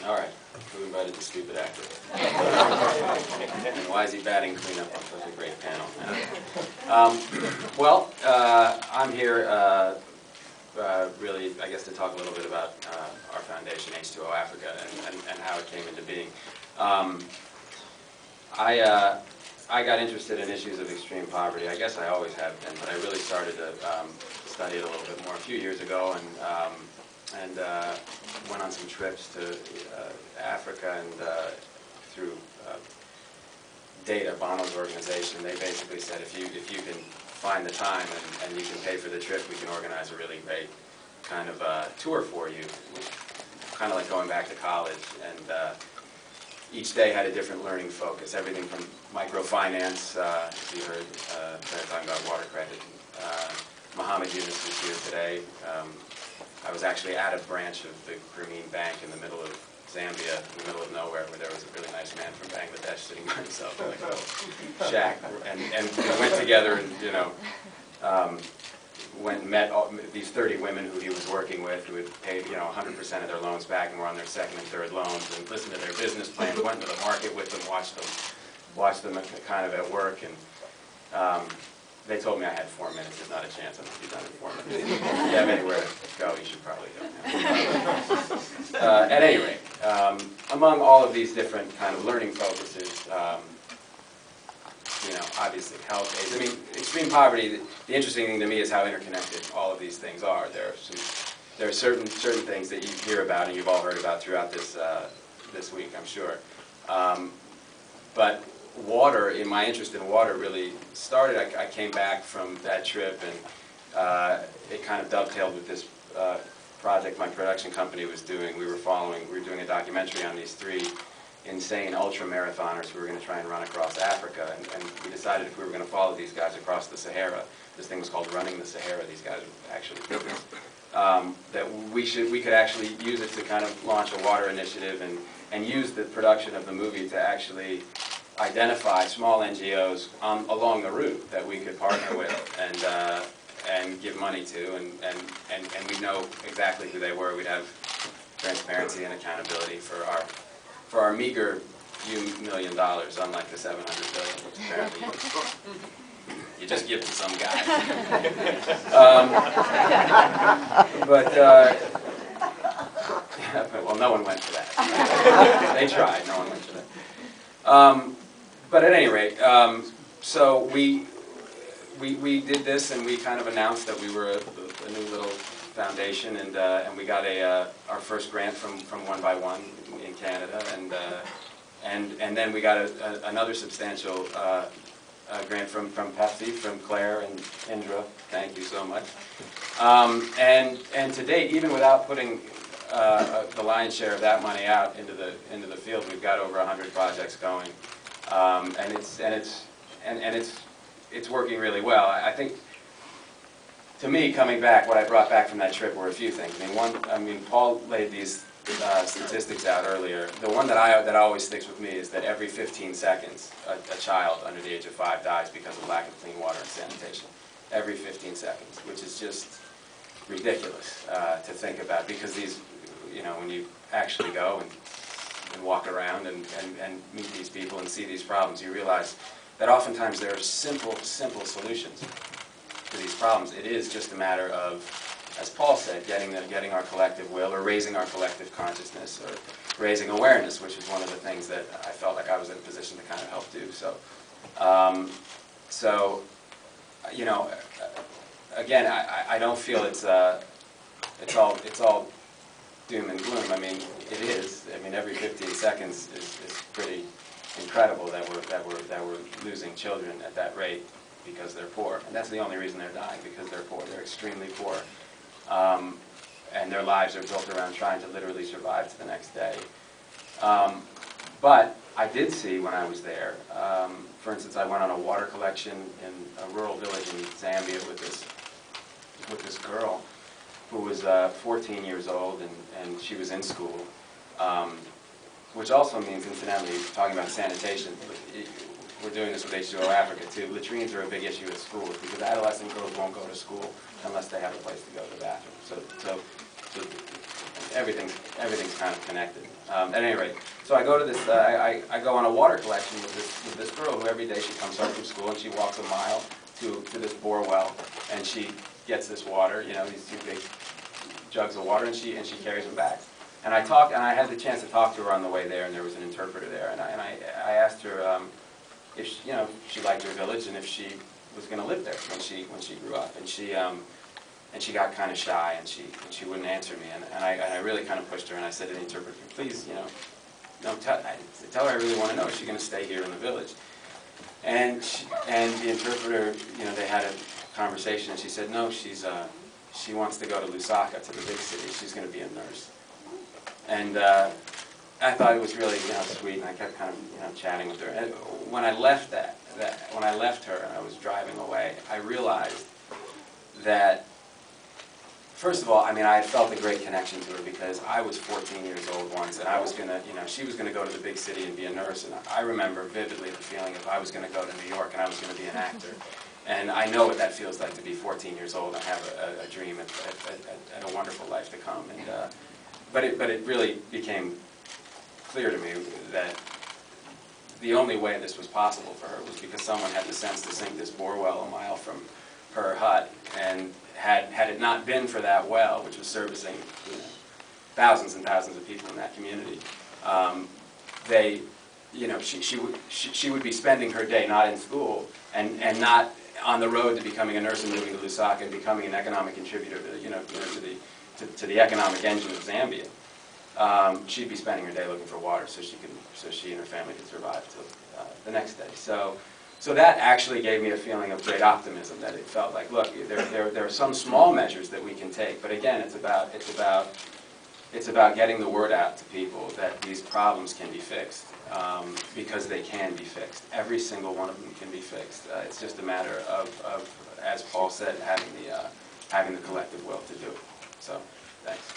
All right. Who invited the stupid actor? And why is he batting cleanup on such a great panel? I'm here really, I guess, to talk a little bit about our foundation, H2O Africa, and how it came into being. I got interested in issues of extreme poverty. I guess I always have been, but I really started to study it a little bit more a few years ago, and went on some trips to Africa, and through Data, Bono's organization, they basically said if you can find the time and you can pay for the trip, we can organize a really great kind of tour for you, kind of like going back to college. And each day had a different learning focus, everything from microfinance, as you heard, they're talking about water credit. Muhammad Yunus was here today. I was actually at a branch of the Grameen Bank in the middle of Zambia, in the middle of nowhere, where there was a really nice man from Bangladesh sitting by himself in a little shack, and we went together and went and met these 30 women who he was working with, who had paid 100% of their loans back and were on their second and third loans, and listened to their business plans, went to the market with them, watched them kind of at work, and they told me I had 4 minutes. There's not a chance I'm going to be done in 4 minutes. If you have anywhere to go, you should probably go. At any rate, among all of these different kind of learning focuses, obviously health, AIDS. I mean, extreme poverty, the interesting thing to me is how interconnected all of these things are. There are certain things that you hear about and you've all heard about throughout this week, I'm sure. But water, my interest in water really started, I came back from that trip, and it kind of dovetailed with this project my production company was doing. We were doing a documentary on these 3 insane ultra-marathoners who were going to try and run across Africa, and we decided if we were going to follow these guys across the Sahara, this thing was called Running the Sahara, these guys actually did this, that we could actually use it to kind of launch a water initiative and use the production of the movie to actually identify small NGOs along the route that we could partner with and give money to, and we'd know exactly who they were. We'd have transparency and accountability for our meager few $1 million, unlike the $700 billion, which apparently you just give to some guy. Well, no one went for that. They tried. No one went for that. But at any rate, so we did this, and we kind of announced that we were a new little foundation, and we got our first grant from One by One in Canada, and then we got another substantial grant from Pepsi, from Claire and Indra. Thank you so much. And to date, even without putting the lion's share of that money out into the field, we've got over 100 projects going. And it's working really well. I think, to me, coming back, what I brought back from that trip were a few things. I mean, Paul laid these statistics out earlier. The one that always sticks with me is that every 15 seconds, a child under the age of 5 dies because of lack of clean water and sanitation. Every 15 seconds, which is just ridiculous to think about, because these, when you actually go and walk around and meet these people and see these problems, you realize that oftentimes there are simple solutions to these problems. It is just a matter of, as Paul said, getting our collective will, or raising our collective consciousness, or raising awareness, which is one of the things that I felt like I was in a position to kind of help do. So, again, I don't feel it's all doom and gloom. I mean, it is. I mean, every 15 seconds is pretty incredible that we're losing children at that rate because they're poor, and that's the only reason they're dying, because they're poor. They're extremely poor, and their lives are built around trying to literally survive to the next day. But I did see when I was there, for instance, I went on a water collection in a rural village in Zambia with this girl who was 14 years old, and she was in school, which also means, incidentally, talking about sanitation, we're doing this with H2O Africa too. Latrines are a big issue at schools because adolescent girls won't go to school unless they have a place to go to the bathroom. So everything's kind of connected. At any rate, so I go to this, I go on a water collection with this girl who every day she comes home from school and she walks a mile to this bore well, and she gets this water, you know, these 2 big jugs of water, and she carries them back. And I had the chance to talk to her on the way there, and there was an interpreter there, and I asked her if she, you know, she liked her village and if she was going to live there when she grew up, and she got kind of shy, and she wouldn't answer me, and I really kind of pushed her, and I said to the interpreter, please, you know, tell her I really want to know, is she going to stay here in the village? And the interpreter, you know, they had a conversation, and she said, no, she wants to go to Lusaka, to the big city. She's going to be a nurse. And I thought it was really, you know, sweet, and I kept kind of, you know, chatting with her. And when I left when I left her and I was driving away, I realized that, first of all, I mean, I felt a great connection to her because I was 14 years old once, and I was going to, you know, she was going to go to the big city and be a nurse, and I remember vividly the feeling of I was going to go to New York and I was going to be an actor. And I know what that feels like to be 14 years old and have a dream and a wonderful life to come. And but it really became clear to me that the only way this was possible for her was because someone had the sense to sink this bore well a mile from her hut, and had it not been for that well, which was servicing, you know, thousands and thousands of people in that community, you know, she would be spending her day not in school and not on the road to becoming a nurse and moving to Lusaka and becoming an economic contributor to, you know, to the economic engine of Zambia. She'd be spending her day looking for water so she and her family could survive till the next day. So that actually gave me a feeling of great optimism, that it felt like, look, there are some small measures that we can take, but again, it's about getting the word out to people that these problems can be fixed, because they can be fixed. Every single one of them can be fixed. It's just a matter of, as Paul said, having the collective will to do it. So, thanks.